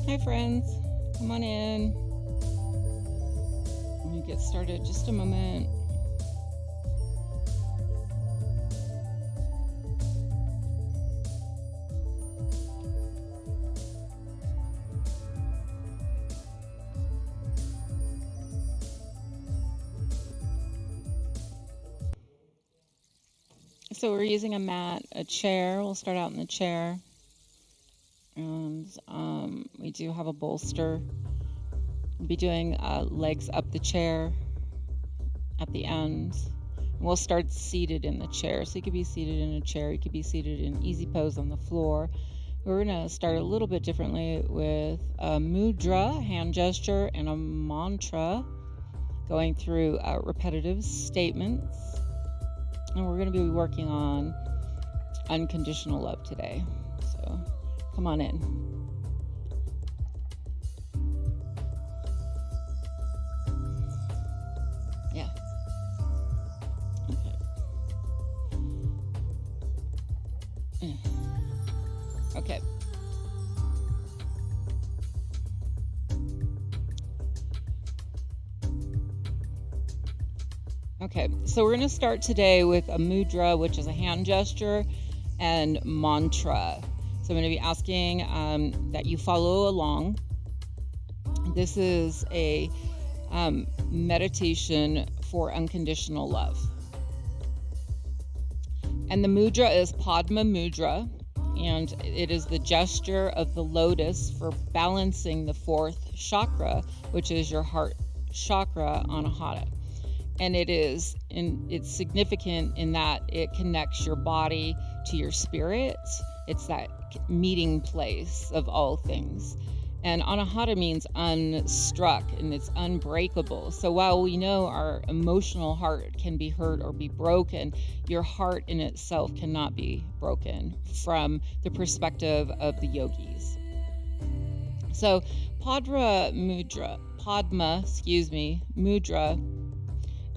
Hi friends, come on in. Let me get started just a moment. So we're using a mat, a chair. We'll start out in the chair. And we do have a bolster. We'll be doing legs up the chair at the end. And we'll start seated in the chair. So you could be seated in a chair. You could be seated in easy pose on the floor. We're going to start a little bit differently with a mudra, hand gesture, and a mantra, going through repetitive statements. And we're going to be working on unconditional love today. So come on in. Yeah. Okay. Okay. Okay, so we're going to start today with a mudra, which is a hand gesture, and mantra. So I'm going to be asking that you follow along. This is a meditation for unconditional love. And the mudra is Padma Mudra, and it is the gesture of the lotus for balancing the fourth chakra, which is your heart chakra, Anahata. And it's significant in that it connects your body to your spirit. It's that meeting place of all things. And Anahata means unstruck, and it's unbreakable. So while we know our emotional heart can be hurt or be broken, your heart in itself cannot be broken from the perspective of the yogis. So Padma Mudra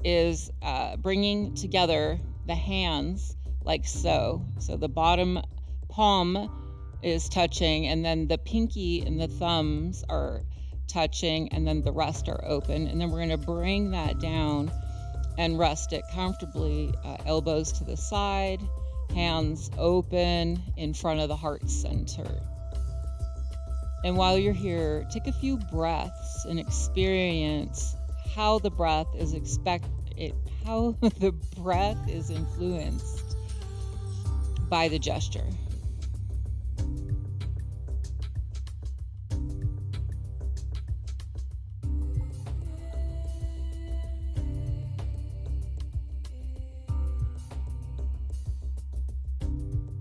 is bringing together the hands like so. So the bottom palm is touching, and then the pinky and the thumbs are touching, and then the rest are open. And then we're going to bring that down and rest it comfortably, elbows to the side, hands open in front of the heart center. And while you're here, take a few breaths and experience how the breath is influenced by the gesture.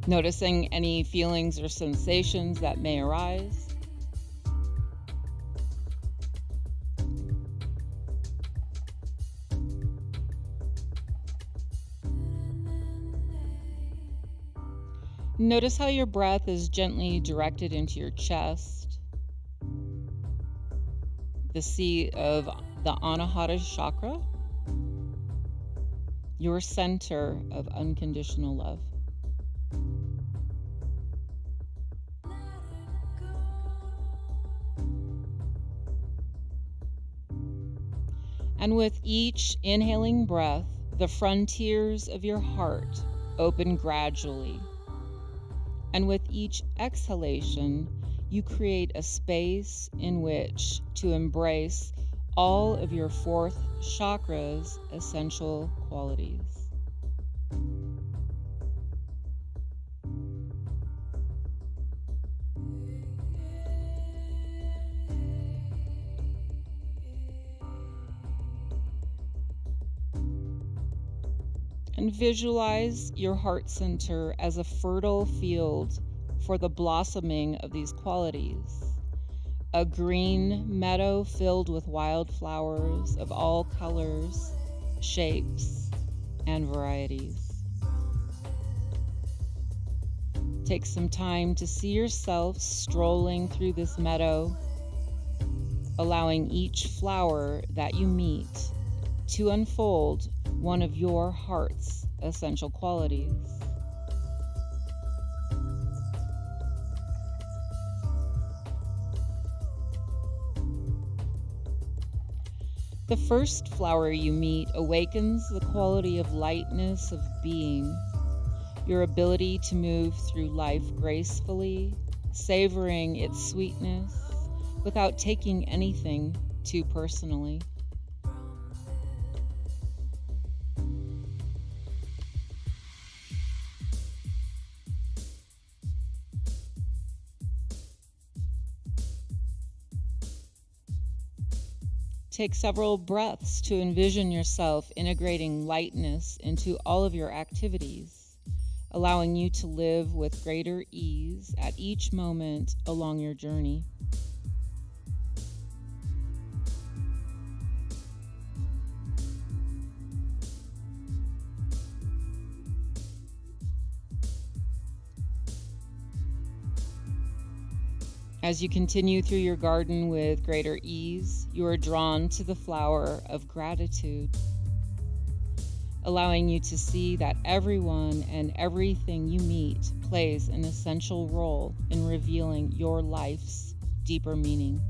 Noticing any feelings or sensations that may arise. Notice how your breath is gently directed into your chest, the seat of the Anahata chakra, your center of unconditional love. And with each inhaling breath, the frontiers of your heart open gradually. And with each exhalation, you create a space in which to embrace all of your fourth chakra's essential qualities. And visualize your heart center as a fertile field for the blossoming of these qualities. A green meadow filled with wildflowers of all colors, shapes, and varieties. Take some time to see yourself strolling through this meadow, allowing each flower that you meet to unfold one of your heart's essential qualities. The first flower you meet awakens the quality of lightness of being, your ability to move through life gracefully, savoring its sweetness without taking anything too personally. Take several breaths to envision yourself integrating lightness into all of your activities, allowing you to live with greater ease at each moment along your journey. As you continue through your garden with greater ease, you are drawn to the flower of gratitude, allowing you to see that everyone and everything you meet plays an essential role in revealing your life's deeper meaning.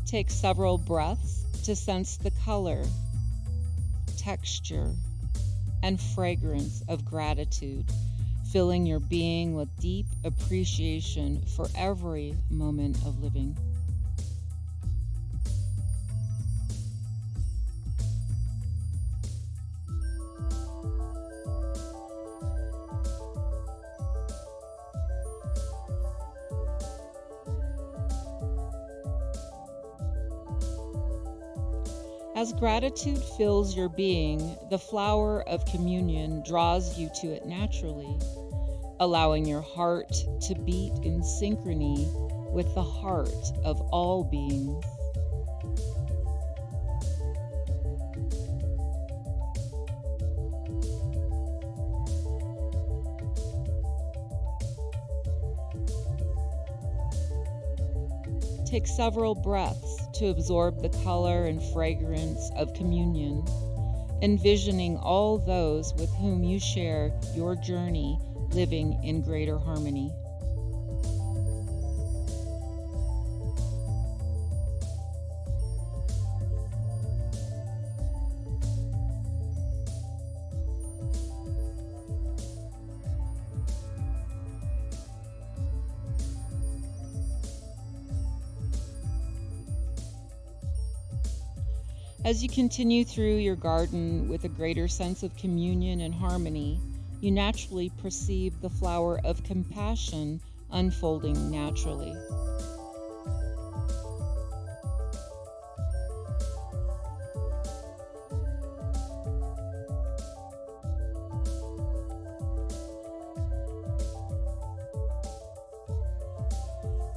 Take several breaths to sense the color, texture, and fragrance of gratitude, filling your being with deep appreciation for every moment of living. As gratitude fills your being, the flower of communion draws you to it naturally, allowing your heart to beat in synchrony with the heart of all beings. Take several breaths to absorb the color and fragrance of communion, envisioning all those with whom you share your journey living in greater harmony. As you continue through your garden with a greater sense of communion and harmony, you naturally perceive the flower of compassion unfolding naturally.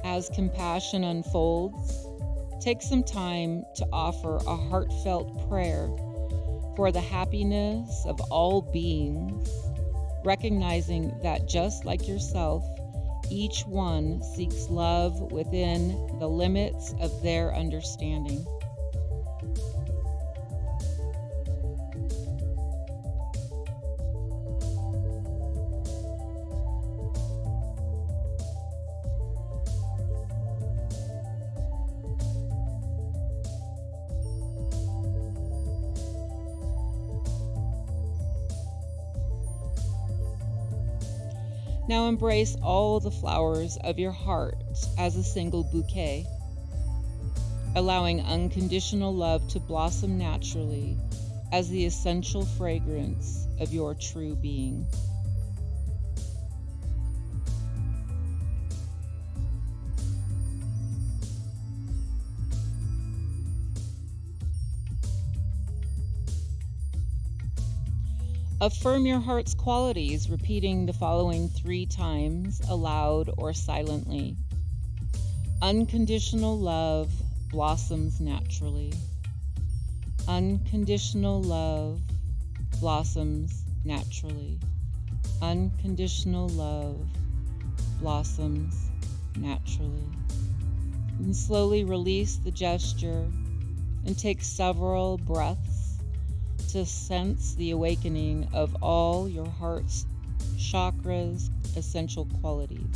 As compassion unfolds, take some time to offer a heartfelt prayer for the happiness of all beings, recognizing that just like yourself, each one seeks love within the limits of their understanding. Now embrace all the flowers of your heart as a single bouquet, allowing unconditional love to blossom naturally as the essential fragrance of your true being. Affirm your heart's qualities, repeating the following 3 times, aloud or silently. Unconditional love blossoms naturally. Unconditional love blossoms naturally. Unconditional love blossoms naturally. And slowly release the gesture and take several breaths to sense the awakening of all your heart's chakras, essential qualities.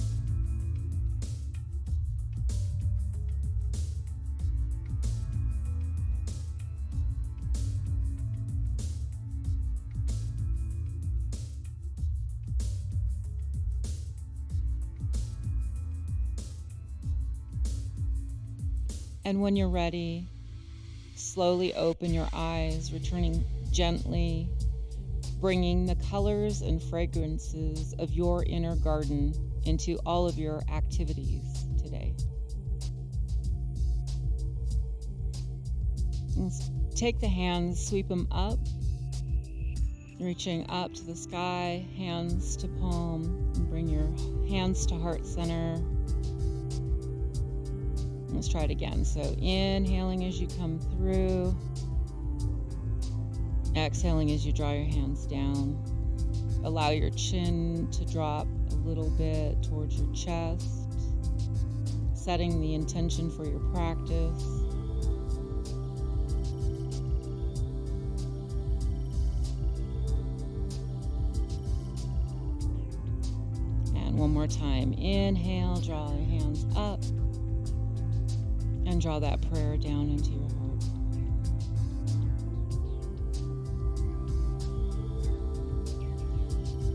And when you're ready, slowly open your eyes, returning gently, bringing the colors and fragrances of your inner garden into all of your activities today. And take the hands, sweep them up, reaching up to the sky, hands to palm, and bring your hands to heart center. Let's try it again. So inhaling as you come through, exhaling as you draw your hands down. Allow your chin to drop a little bit towards your chest, setting the intention for your practice. And one more time. Inhale, draw your hands up. And draw that prayer down into your heart.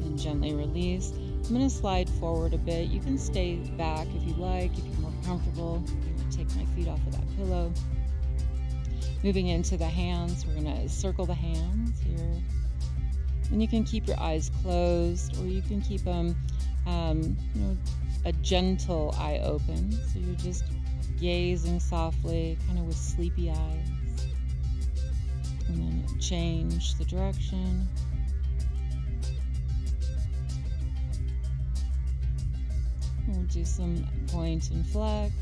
And gently release. I'm going to slide forward a bit. You can stay back if you like, if you're more comfortable. I'm going to take my feet off of that pillow. Moving into the hands, we're going to circle the hands here. And you can keep your eyes closed, or you can keep them, a gentle eye open. So you're just gazing softly, kind of with sleepy eyes. And then change the direction. We'll do some point and flex.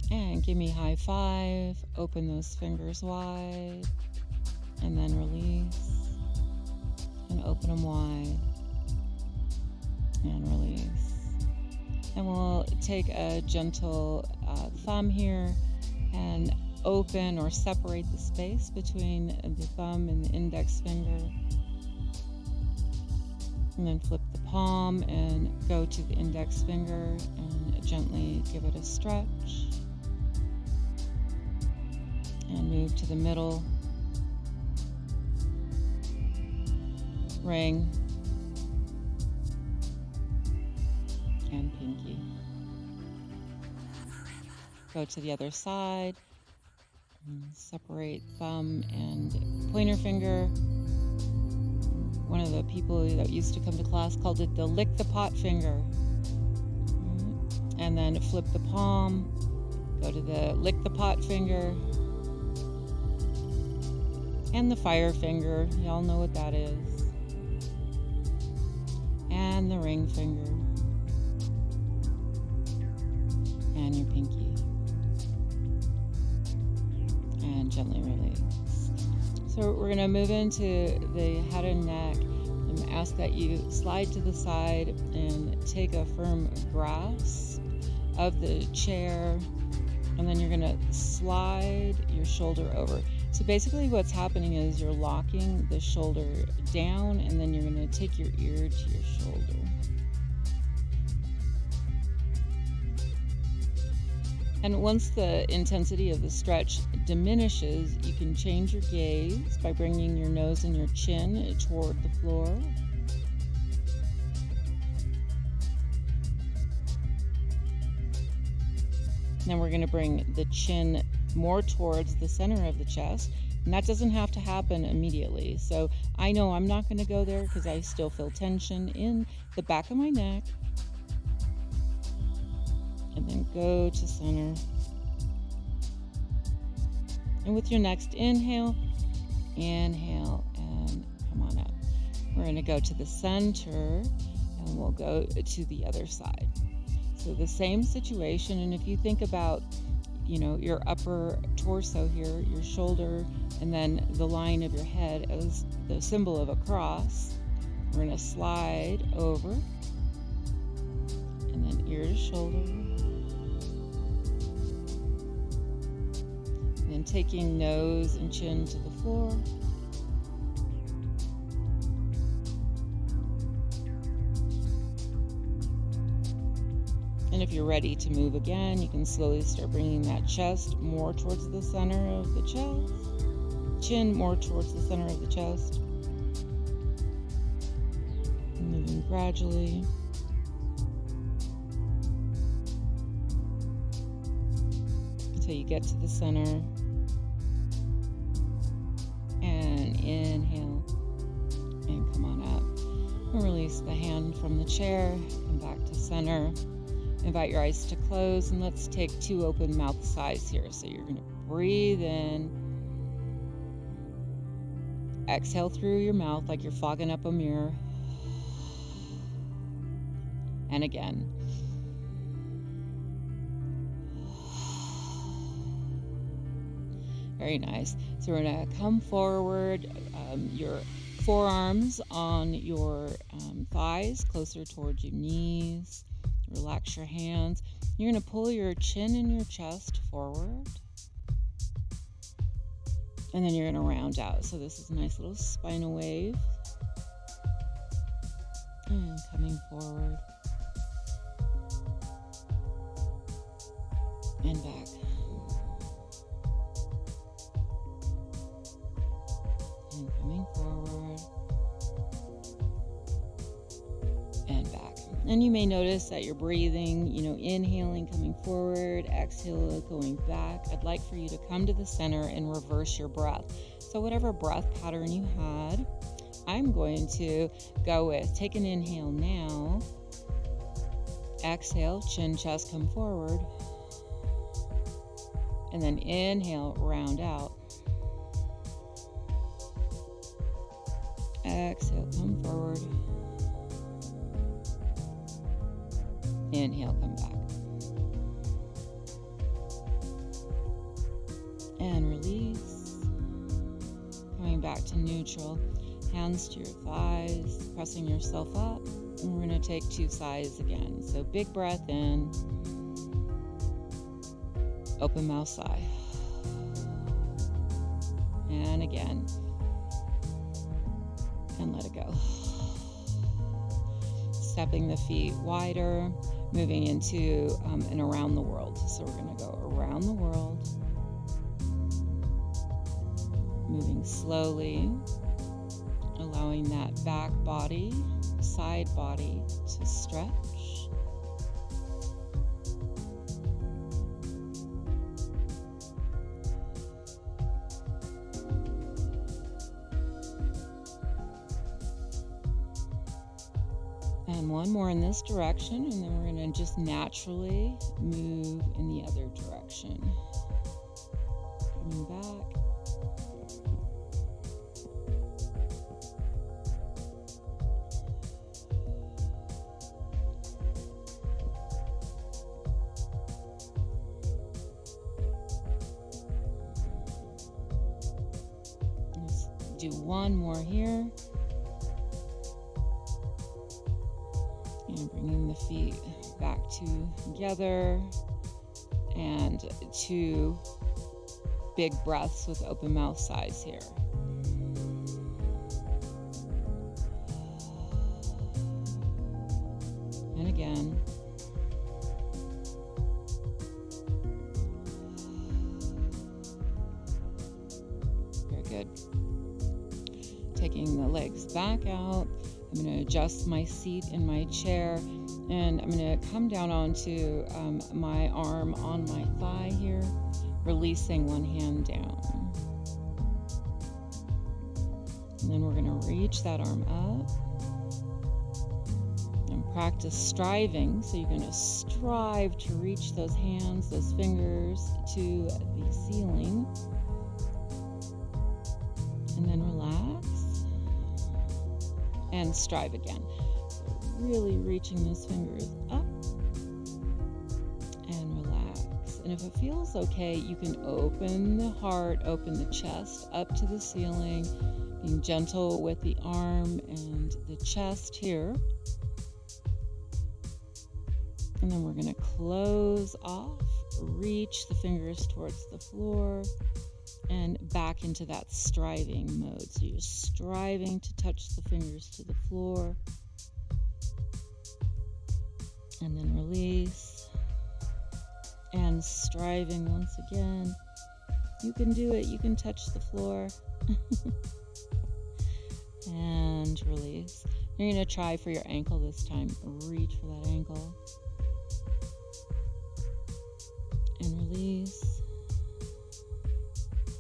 And give me high five. Open those fingers wide. And then release. And open them wide. And release. And we'll take a gentle thumb here and open or separate the space between the thumb and the index finger. And then flip the palm and go to the index finger and gently give it a stretch. And move to the middle. Ring. And pinky. Go to the other side. And separate thumb and pointer finger. One of the people that used to come to class called it the lick the pot finger. And then flip the palm. Go to the lick the pot finger. And the fire finger. Y'all know what that is. And the ring finger. And your pinky. And gently release. So we're going to move into the head and neck and ask that you slide to the side and take a firm grasp of the chair, and then you're going to slide your shoulder over. So basically what's happening is you're locking the shoulder down, and then you're going to take your ear to your shoulder. And once the intensity of the stretch diminishes, you can change your gaze by bringing your nose and your chin toward the floor. Then we're going to bring the chin more towards the center of the chest. And that doesn't have to happen immediately. So I know I'm not going to go there because I still feel tension in the back of my neck. And then go to center. And with your next inhale, inhale and come on up. We're going to go to the center and we'll go to the other side. So the same situation, and if you think about, your upper torso here, your shoulder, and then the line of your head as the symbol of a cross, we're going to slide over, and then ear to shoulder, and then And taking nose and chin to the floor. And if you're ready to move again, you can slowly start bringing that chest more towards the center of the chest. Chin more towards the center of the chest. Moving gradually. Until you get to the center. And inhale. And come on up. And release the hand from the chair. Come back to center. Invite your eyes to close, and let's take 2 open mouth sighs here. So you're going to breathe in. Exhale through your mouth like you're fogging up a mirror. And again. Very nice. So we're going to come forward, your forearms on your thighs, closer towards your knees. Relax your hands. You're going to pull your chin and your chest forward. And then you're going to round out. So this is a nice little spinal wave. And coming forward. And back. And coming forward. And back. And you may notice that you're breathing, inhaling, coming forward, exhale, going back. I'd like for you to come to the center and reverse your breath. So whatever breath pattern you had, I'm going to go with, take an inhale now. Exhale, chin, chest, come forward. And then inhale, round out. Exhale, come forward. Inhale, come back. And release. Coming back to neutral. Hands to your thighs, pressing yourself up. And we're going to take 2 sighs again. So big breath in. Open mouth sigh. And again. And let it go. Stepping the feet wider. Moving into and around the world. So we're going to go around the world. Moving slowly. Allowing that back body, side body to stretch. And one more in this direction, and then we're going to just naturally move in the other direction. Coming back. Let's do one more here. And bringing the feet back together, and 2 big breaths with open mouth sighs here. And again. Very good. Taking the legs back out. I'm going to adjust my seat in my chair, and I'm going to come down onto my arm on my thigh here, releasing one hand down. And then we're going to reach that arm up and practice striving. So you're going to strive to reach those hands, those fingers to the ceiling. And then relax. And strive again. So really reaching those fingers up and relax. And if it feels okay, you can open the heart, open the chest up to the ceiling, being gentle with the arm and the chest here. And then we're going to close off, reach the fingers towards the floor, and back into that striving mode. So you're striving to touch the fingers to the floor, and then release, and striving once again. You can do it. You can touch the floor. And release. You're going to try for your ankle this time. Reach for that ankle. And release.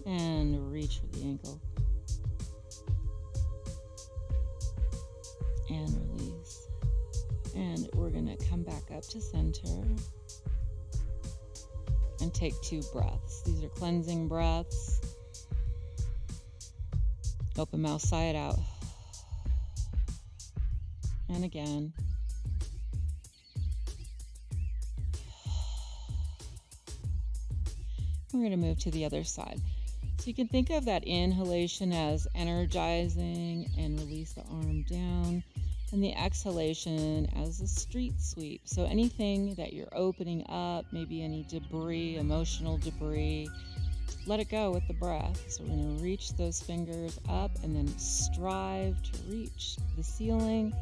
And reach for the ankle. And release. And we're going to come back up to center. And take 2 breaths. These are cleansing breaths. Open mouth, sigh it out. And again. We're going to move to the other side. So you can think of that inhalation as energizing and release the arm down. And the exhalation as a street sweep. So anything that you're opening up, maybe any debris, emotional debris, let it go with the breath. So we're going to reach those fingers up and then strive to reach the ceiling.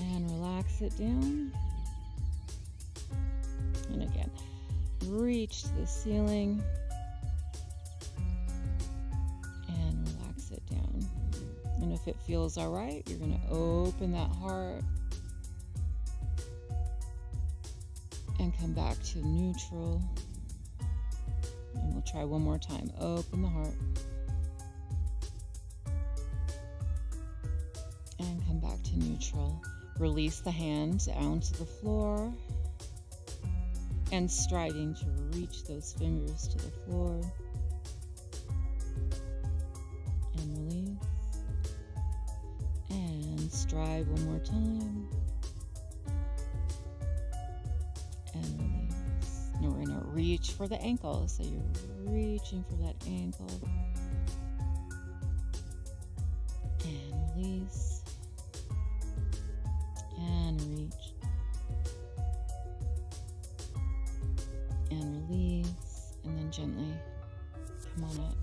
And relax it down. And again, reach to the ceiling. And relax it down. And if it feels all right, you're going to open that heart. And come back to neutral. And we'll try one more time. Open the heart. And come back to neutral. Release the hand down to the floor. And striving to reach those fingers to the floor. And release. And strive one more time. And release. Now we're going to reach for the ankle. So you're reaching for that ankle. And release. And reach. And release. And then gently come on up.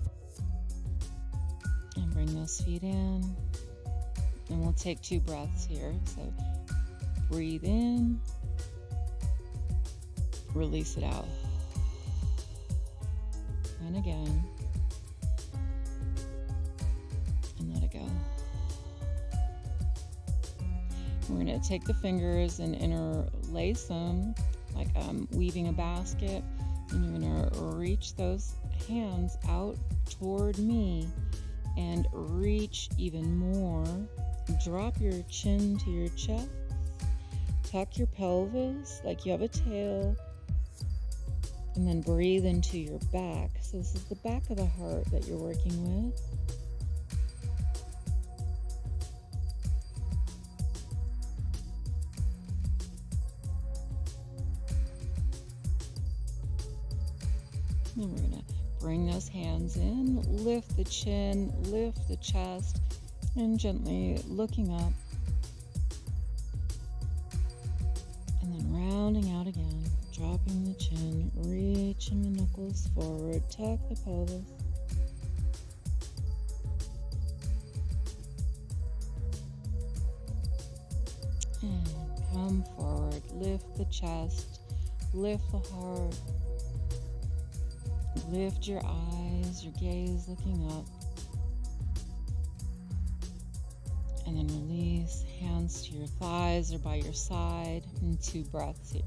And bring those feet in. And we'll take 2 breaths here. So breathe in. Release it out. And again. And let it go. We're going to take the fingers and interlace them like weaving a basket. And you're going to reach those hands out toward me and reach even more. Drop your chin to your chest. Tuck your pelvis like you have a tail. And then breathe into your back. So this is the back of the heart that you're working with. And we're going to bring those hands in, lift the chin, lift the chest, and gently looking up. And then rounding out again, dropping the chin, reaching the knuckles forward, tuck the pelvis. And come forward, lift the chest, lift the heart. Lift your eyes, your gaze looking up. And then release, hands to your thighs or by your side. And 2 breaths here.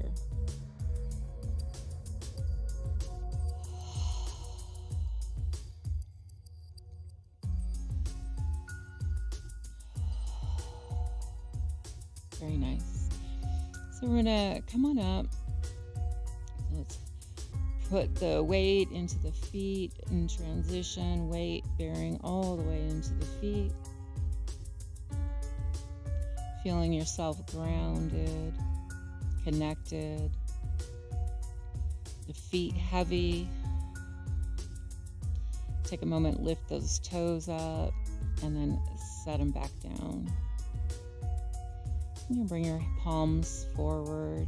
Very nice. So we're going to come on up. So let's put the weight into the feet in transition, weight bearing all the way into the feet. Feeling yourself grounded, connected, the feet heavy. Take a moment, lift those toes up, and then set them back down. You can bring your palms forward.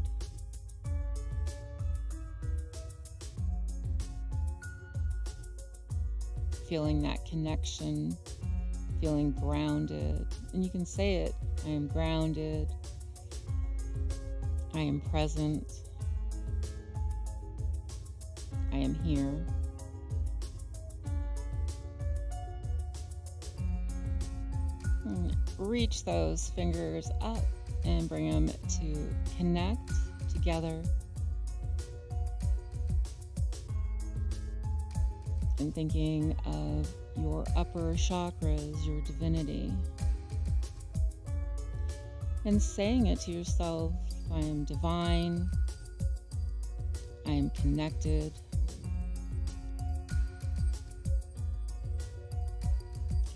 feeling that connection, feeling grounded. And you can say it, I am grounded, I am present, I am here. And reach those fingers up and bring them to connect together. And thinking of your upper chakras, your divinity. And saying it to yourself, I am divine, I am connected.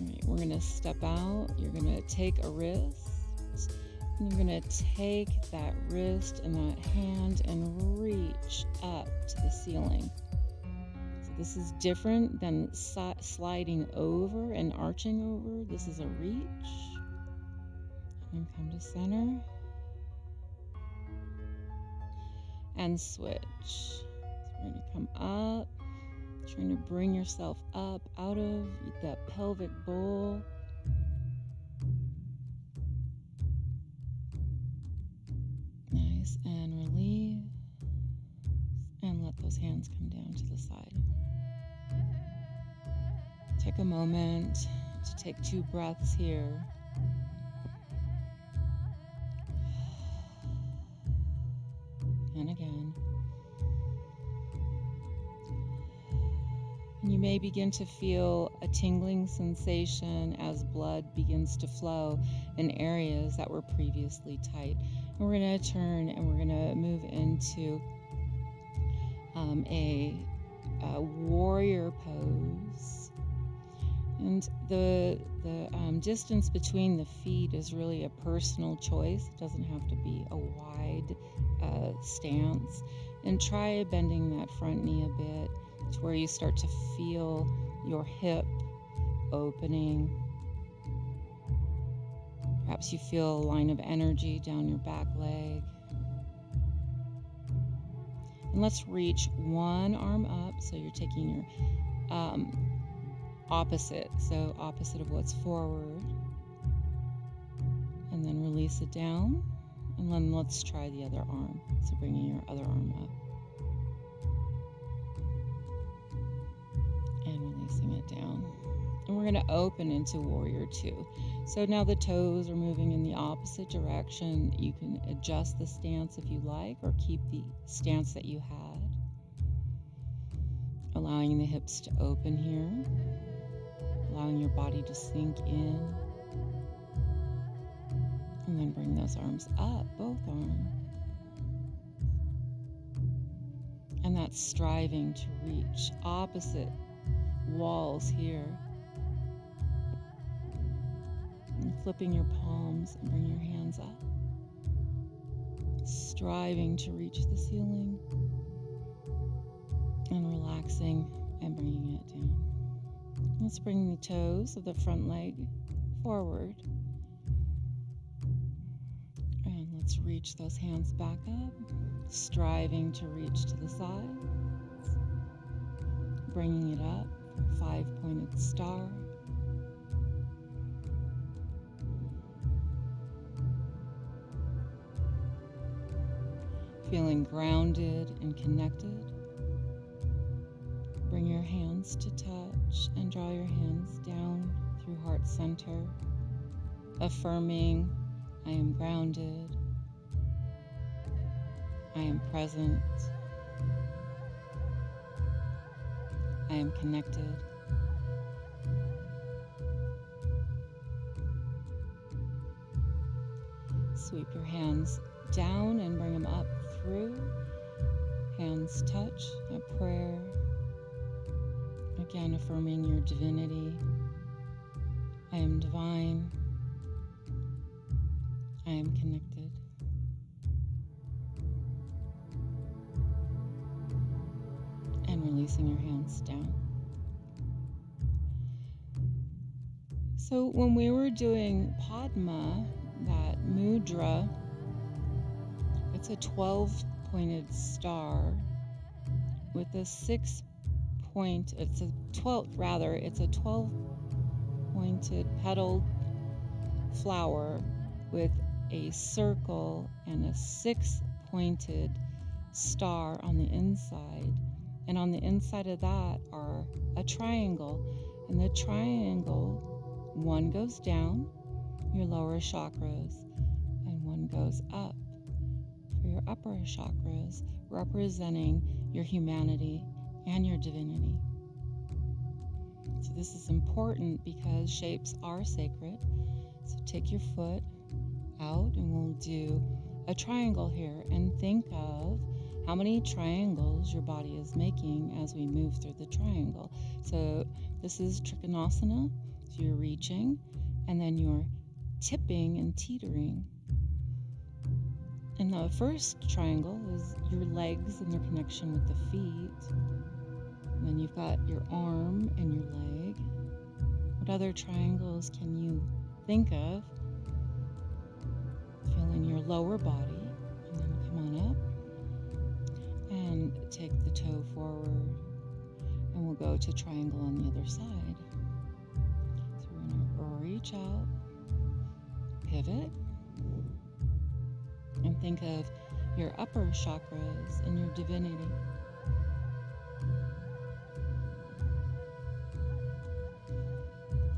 All right, we're going to step out. You're going to take a wrist. And you're going to take that wrist and that hand and reach up to the ceiling. So this is different than sliding over and arching over. This is a reach. And come to center. And switch. So we're going to come up. Trying to bring yourself up out of that pelvic bowl. Nice, and release. And let those hands come down to the side. Take a moment to take 2 breaths here. And again. And you may begin to feel a tingling sensation as blood begins to flow in areas that were previously tight. And we're going to turn and we're going to move into a warrior pose. And the distance between the feet is really a personal choice. It doesn't have to be a wide stance. And try bending that front knee a bit to where you start to feel your hip opening. Perhaps you feel a line of energy down your back leg. And let's reach one arm up, so you're taking your opposite, so opposite of what's forward. And then release it down. And then let's try the other arm. So bringing your other arm up. And releasing it down. And we're going to open into Warrior 2. So now the toes are moving in the opposite direction. You can adjust the stance if you like, or keep the stance that you had. Allowing the hips to open here. Allowing your body to sink in. And then bring those arms up, both arms. And that's striving to reach opposite walls here. And flipping your palms and bring your hands up. Striving to reach the ceiling. And relaxing and bringing it down. Let's bring the toes of the front leg forward. And let's reach those hands back up. Striving to reach to the sides. Bringing it up for 5-pointed star. Feeling grounded and connected. Bring your hands to touch and draw your hands down through heart center, affirming, I am grounded, I am present, I am connected. Sweep your hands down and bring them up through. Hands touch, a prayer. Again, affirming your divinity. I am divine. I am connected. And releasing your hands down. So when we were doing Padma, that mudra, it's a 12-pointed star with a 6-pointed point, it's a 12 pointed petaled flower with a circle and a 6 pointed star on the inside. And on the inside of that are a triangle. And the triangle, one goes down, your lower chakras, and one goes up for your upper chakras, representing your humanity and your divinity. So this is important because shapes are sacred. So take your foot out and we'll do a triangle here, and think of how many triangles your body is making as we move through the triangle. So this is Trikonasana. So you're reaching and then you're tipping and teetering. And the first triangle is your legs and their connection with the feet. And then you've got your arm and your leg. What other triangles can you think of? Feel in your lower body, and then come on up and take the toe forward, and we'll go to triangle on the other side. So we're going to reach out, pivot, and think of your upper chakras and your divinity.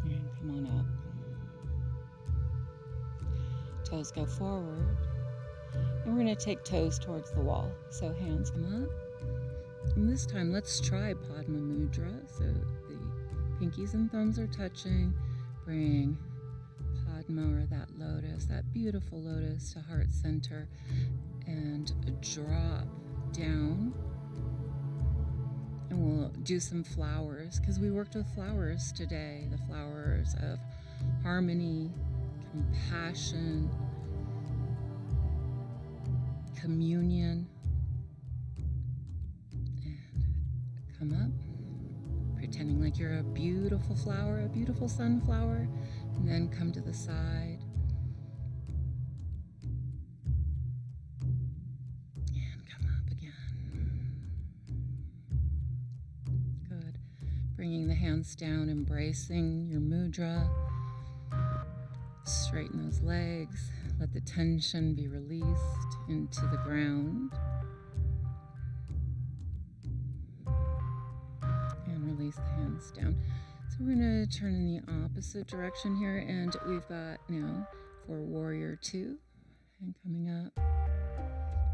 And come on up. Toes go forward, and we're going to take toes towards the wall. So hands come up, and this time let's try Padma Mudra. So the pinkies and thumbs are touching. Bring Padma, or that lotus, that beautiful lotus, to heart center, and drop down. And we'll do some flowers, because we worked with flowers today, the flowers of harmony, compassion, communion. And come up, pretending like you're a beautiful flower, a beautiful sunflower, and then come to the side. And come up again. Good. Bringing the hands down, embracing your mudra. Straighten those legs. Let the tension be released into the ground. And release the hands down. So we're going to turn in the opposite direction here, and we've got now for Warrior 2. And coming up.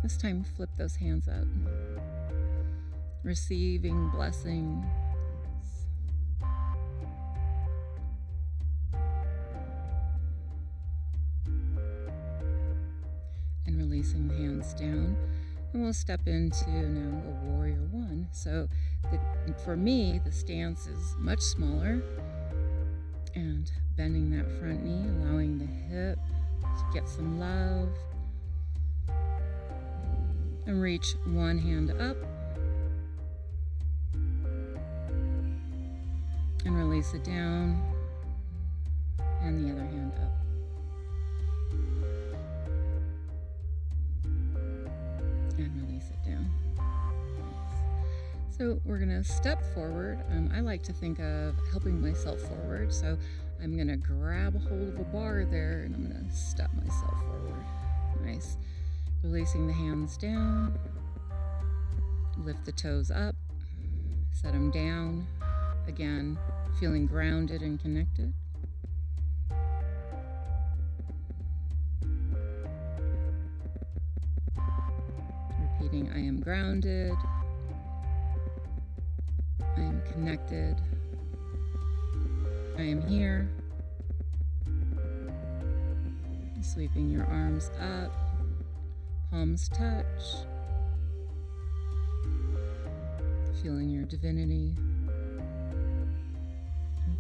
This time flip those hands up. Receiving blessings. And releasing the hands down. And we'll step into now a Warrior 1. So for me, the stance is much smaller. And bending that front knee, allowing the hip to get some love. And reach one hand up. And release it down. And the other hand up. And release it down. So we're going to step forward. I like to think of helping myself forward. So I'm going to grab a hold of a bar there, and I'm going to step myself forward. Nice. Releasing the hands down. Lift the toes up. Set them down. Again, feeling grounded and connected. Repeating, I am grounded. I am connected. I am here. Sweeping your arms up. Palms touch. Feeling your divinity.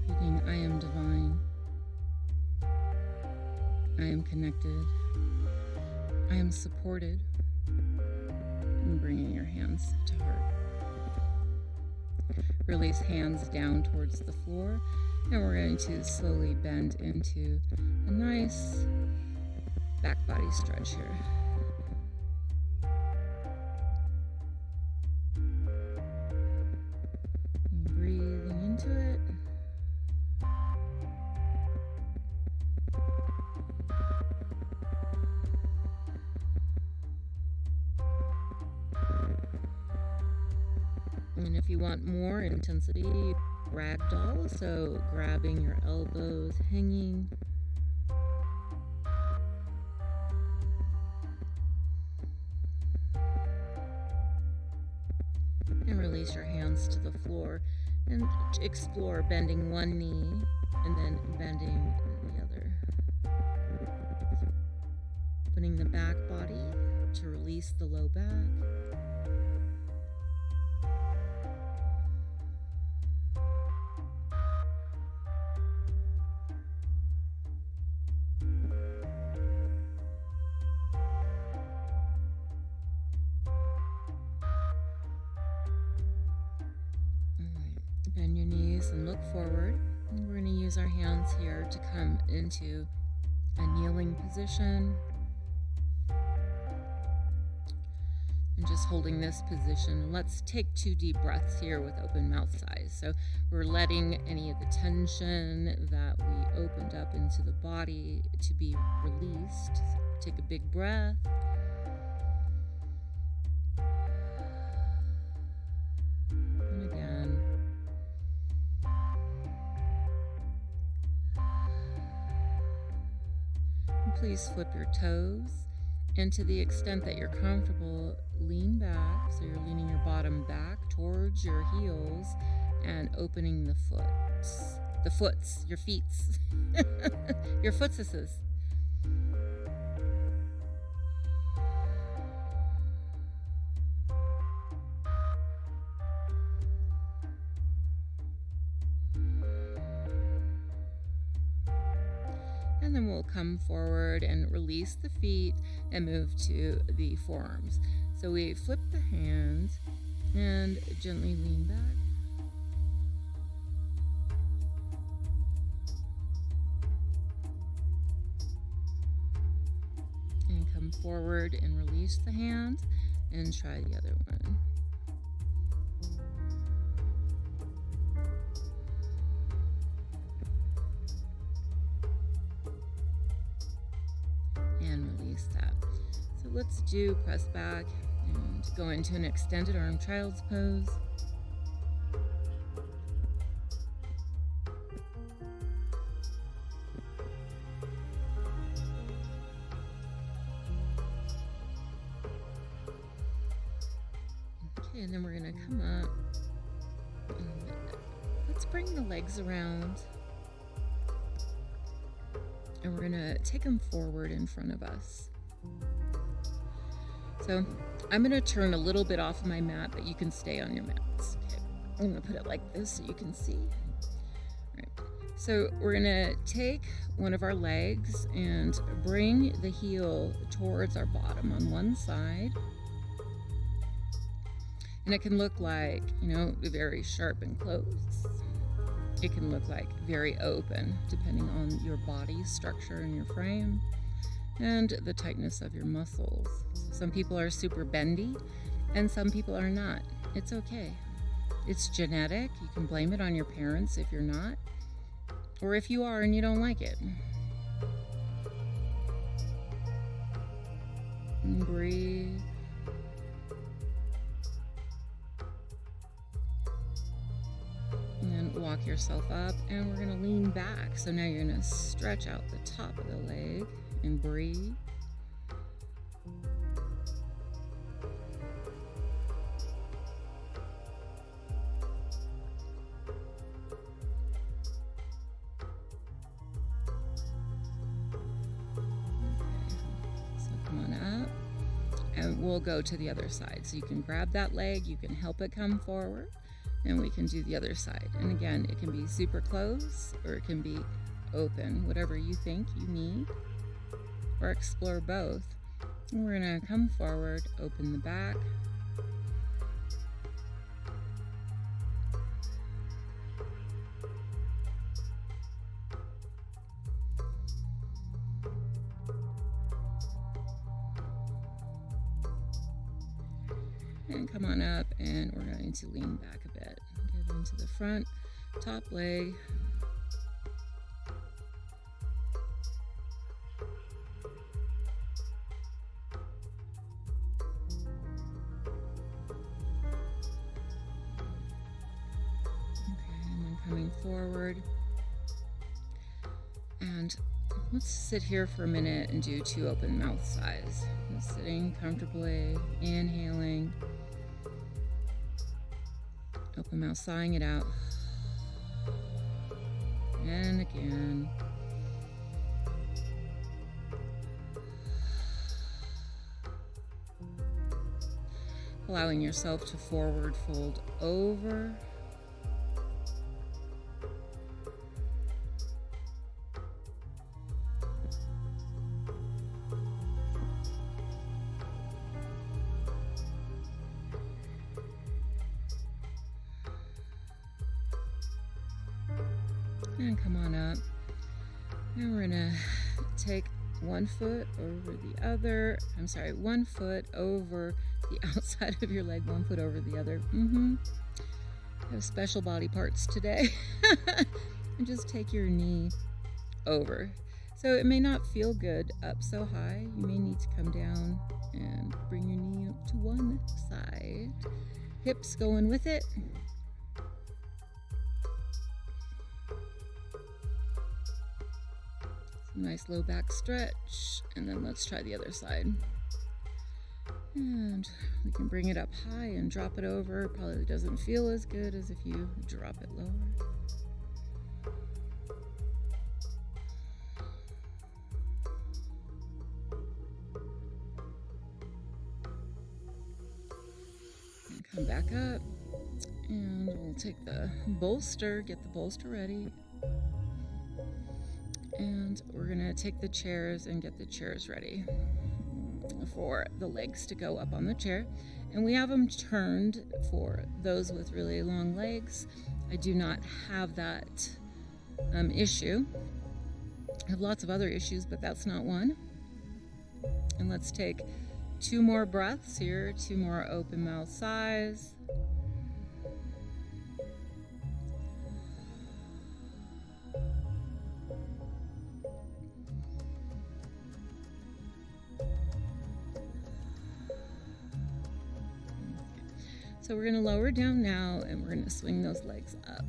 Repeating, I am divine. I am connected. I am supported. And bringing your hands to heart. Release hands down towards the floor. And we're going to slowly bend into a nice back body stretch here. And if you want more intensity, ragdoll, so grabbing your elbows, hanging. And release your hands to the floor and explore bending one knee and then bending the other. Opening the back body to release the low back. Bend your knees and look forward. And we're going to use our hands here to come into a kneeling position. And just holding this position. Let's take 2 deep breaths here with open mouth size. So we're letting any of the tension that we opened up into the body to be released. So take a big breath. And again. And please flip your toes. And to the extent that you're comfortable, lean back. So you're leaning your bottom back towards your heels and opening the foots, your feets, your footses. And then we'll come forward and release the feet and move to the forearms. So we flip the hands and gently lean back. And come forward and release the hands and try the other one. And release that. So let's do press back and go into an extended arm child's pose. Okay, and then we're going to come up and let's bring the legs around. And we're going to take them forward in front of us. So I'm going to turn a little bit off of my mat, but you can stay on your mats. Okay. I'm going to put it like this so you can see. All right. So we're going to take one of our legs and bring the heel towards our bottom on one side. And it can look like, very sharp and closed. It can look like very open, depending on your body structure and your frame and the tightness of your muscles. So some people are super bendy and some people are not. It's okay. It's genetic. You can blame it on your parents if you're not, or if you are and you don't like it. And breathe. And then walk yourself up, and we're going to lean back. So now you're going to stretch out the top of the leg and breathe. And we'll go to the other side. So you can grab that leg, you can help it come forward, and we can do the other side. And again, it can be super close or it can be open, whatever you think you need, or explore both. And we're gonna come forward, open the back. And come on up, and we're going to lean back a bit. Get into the front, top leg. coming forward. And let's sit here for a minute and do 2 open mouth sighs. Just sitting comfortably, inhaling, open mouth, sighing it out. And again. Allowing yourself to forward fold over. And come on up. Now we're gonna take 1 foot over the other. I'm sorry, 1 foot over the outside of your leg, 1 foot over the other. I have special body parts today. And just take your knee over. So it may not feel good up so high. You may need to come down and bring your knee up to one side. Hips going with it. Nice low back stretch, and then let's try the other side. And we can bring it up high and drop it over. Probably doesn't feel as good as if you drop it lower. And come back up, and we'll take the bolster, get the bolster ready. And we're gonna take the chairs and get the chairs ready for the legs to go up on the chair. And we have them turned for those with really long legs. I do not have that issue. I have lots of other issues, but that's not one. And let's take 2 more breaths here, 2 more open mouth sighs. So we're going to lower down now, and we're going to swing those legs up.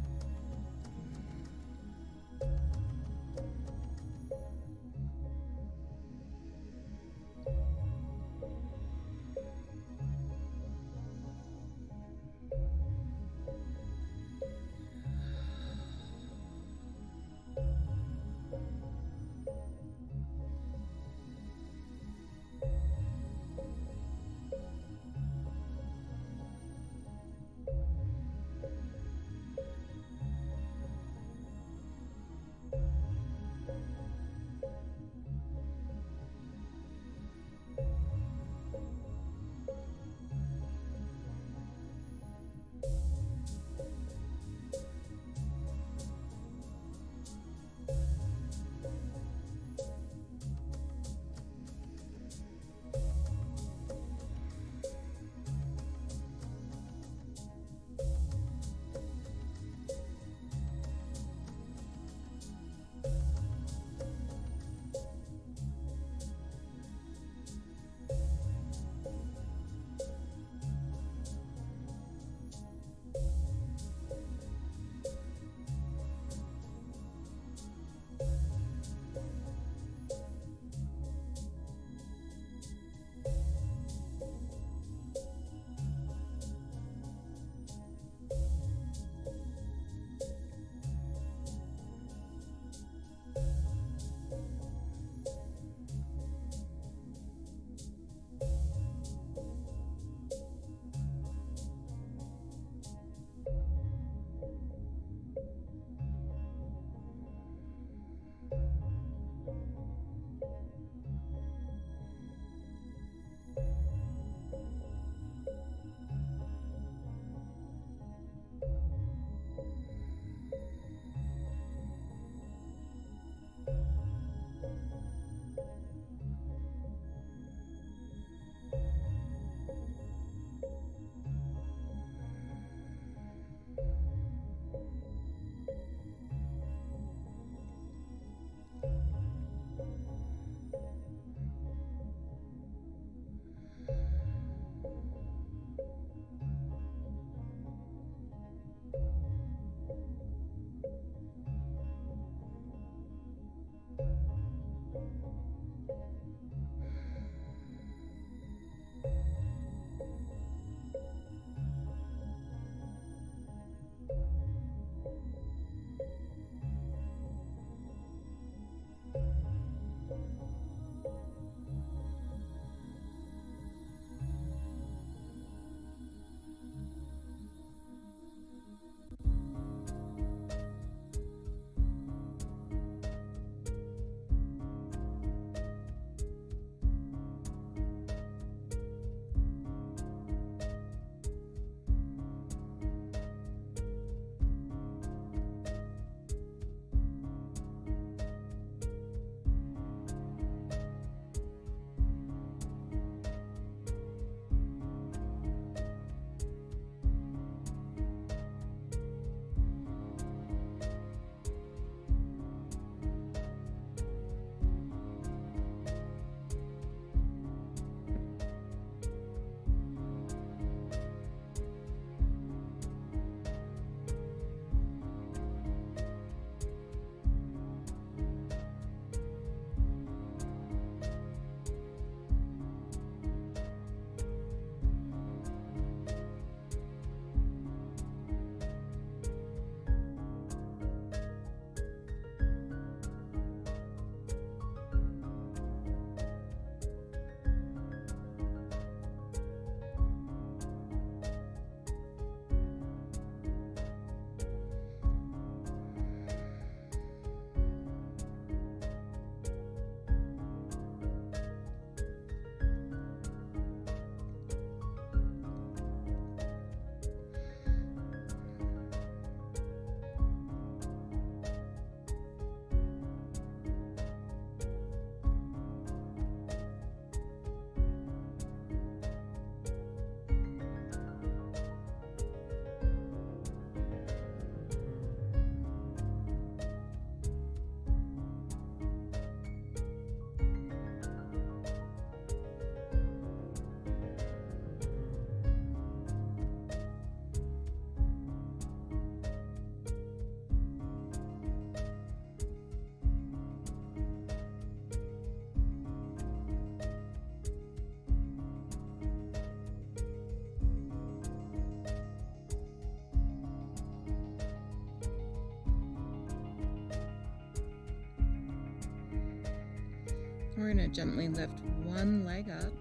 We're going to gently lift one leg up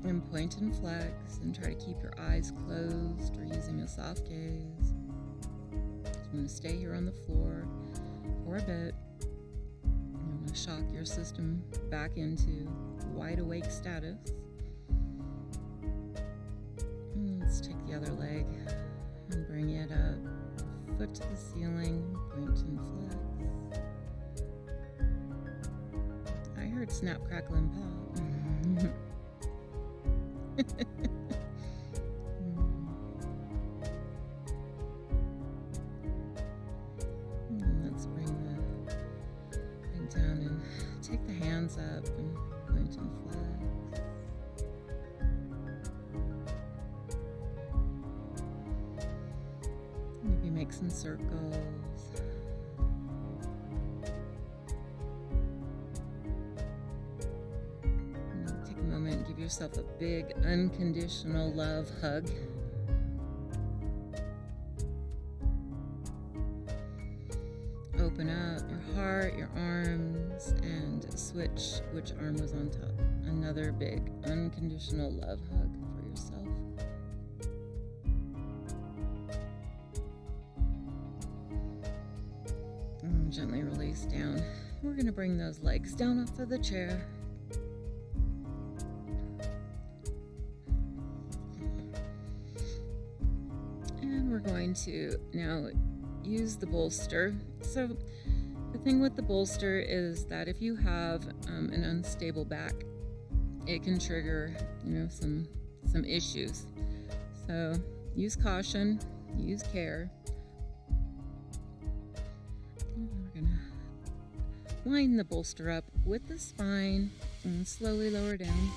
and point and flex, and try to keep your eyes closed or using a soft gaze. I'm going to stay here on the floor for a bit. I'm going to shock your system back into wide awake status. And let's take the other leg and bring it up, foot to the ceiling, point and flex. I heard snap, crackle, and pop. Let's bring the leg down and take the hands up and point and flex. Maybe make some circles. Take a moment and give yourself a big unconditional love hug. Open up your heart, your arms, and switch which arm was on top. Another big unconditional love hug for yourself. And gently release down. We're going to bring those legs down off of the chair. And we're going to now use the bolster. So the thing with the bolster is that if you have an unstable back, it can trigger, some issues. So use caution, use care. And we're gonna line the bolster up with the spine and slowly lower down.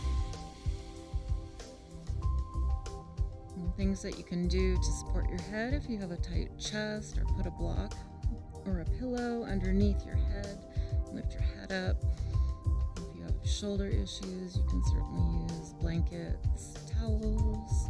Things that you can do to support your head if you have a tight chest, or put a block or a pillow underneath your head. Lift your head up. If you have shoulder issues, you can certainly use blankets, towels.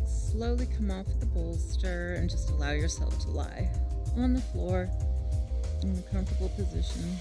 Slowly come off the bolster and just allow yourself to lie on the floor in a comfortable position.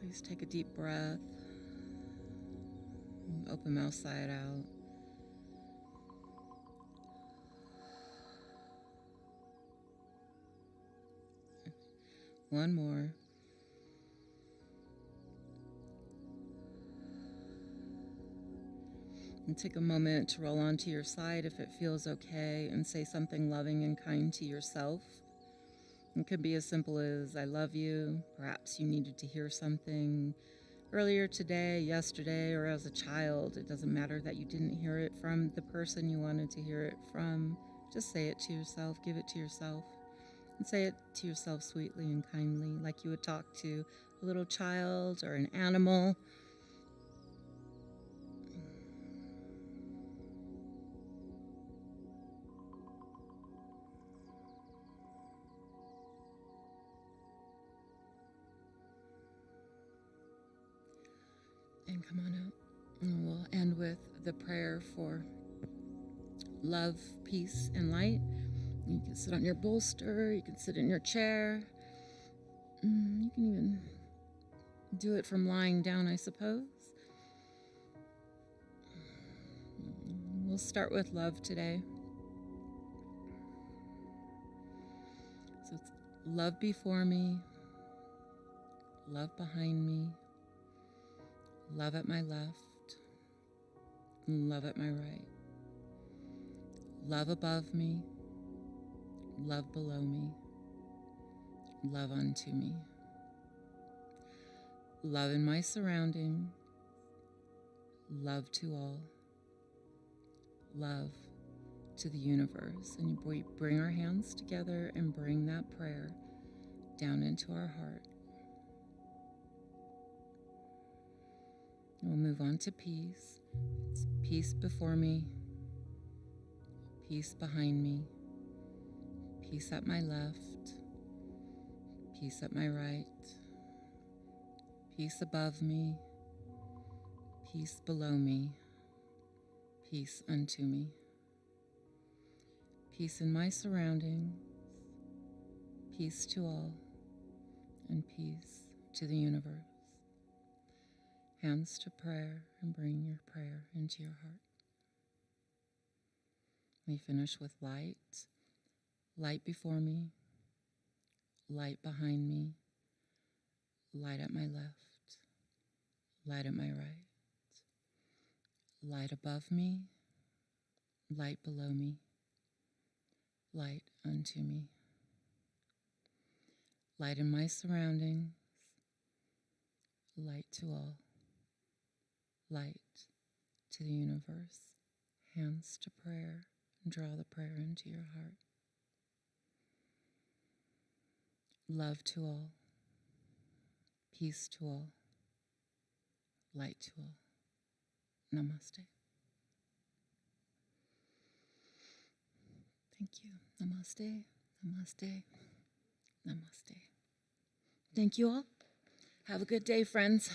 Please take a deep breath. Open mouth side out. One more. And take a moment to roll onto your side if it feels okay and say something loving and kind to yourself. It could be as simple as, I love you. Perhaps you needed to hear something earlier today, yesterday, or as a child. It doesn't matter that you didn't hear it from the person you wanted to hear it from. Just say it to yourself, give it to yourself. And say it to yourself sweetly and kindly, like you would talk to a little child or an animal. And come on out. And we'll end with the prayer for love, peace, and light. You can sit on your bolster. You can sit in your chair. You can even do it from lying down, I suppose. We'll start with love today. So it's love before me, love behind me, love at my left, love at my right, love above me, love below me, love unto me, love in my surroundings, love to all, love to the universe. And we bring our hands together and bring that prayer down into our heart. We'll move on to peace. It's peace before me, peace behind me, peace at my left, peace at my right, peace above me, peace below me, peace unto me, peace in my surroundings, peace to all, and peace to the universe. Hands to prayer, and bring your prayer into your heart. We finish with light. Light before me, light behind me, light at my left, light at my right, light above me, light below me, light unto me, light in my surroundings, light to all, light to the universe. Hands to prayer, and draw the prayer into your heart. Love to all, peace to all, light to all. Namaste. Thank you. Namaste, namaste, namaste. Thank you all. Have a good day, friends.